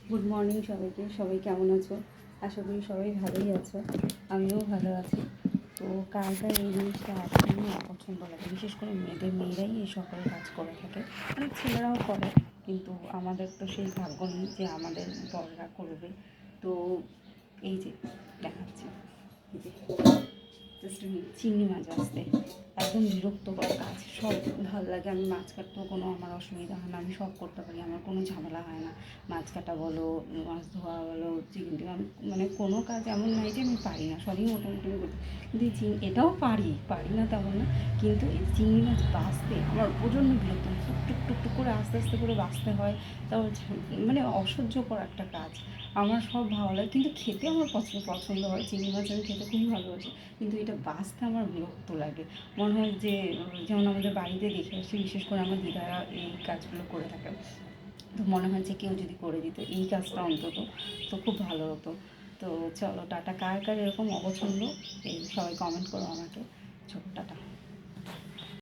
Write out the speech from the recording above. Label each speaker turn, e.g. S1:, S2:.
S1: Good morning সবাইকে। সবাই কেমন আছো? আশা করি সবাই ভালোই আছো, আমিও ভালো আছি। তো কালকার এই জিনিসটা একদমই অপছন্দ লাগে, বিশেষ করে মেয়েরাই এই সকল কাজ করে থাকে। অনেক ছেলেরাও করে, কিন্তু আমাদের তো সেই ভাগ্য নেই যে আমাদের বড়রা করবে। তো এই যে দেখাচ্ছি, এই যে জাস্ট চিংড়ি মাছ আসতে একদম বিরক্তকর কাজ। সব ভালো লাগে, আমি মাছ কাটতেও কোনো আমার অসুবিধা হয় না, আমি সব করতে পারি, আমার কোনো ঝামেলা হয় না। মাছ কাটা বলো, মাছ ধোয়া বলো, চিকেন টিকেন, আমি মানে কোনো কাজ এমন নাই যে আমি পারি না, সবই মোটামুটি আমি করতে। কিন্তু এই এটাও পারি না তেমন না, কিন্তু এই চিংড়ি মাছ বাছতে আমার প্রচণ্ড বিরক্ত হয়। টুক টুক টুক করে আস্তে আস্তে করে বাছতে হয়, তারপর মানে অসহ্যকর একটা কাজ। আমার সব ভালো লাগে, কিন্তু খেতে আমার পছন্দ হয়, চিংড়ি মাছ আমি খেতে খুবই ভালোবাসি। কিন্তু এটা বাছতে আমার বিরক্ত লাগে। মনে হয় যে যেমন আমাদের বাড়িতে দেখে আসছি, বিশেষ করে আমার দিদারা এই কাজগুলো করে থাকে, তো মনে হয় যে কেউ যদি করে দিত এই কাজটা অন্তত, তো খুব ভালো হতো। তো চলো টাটা। কার কার এরকম অপছন্দ এই সবাই কমেন্ট করো আমাকে। ছোট টাটা।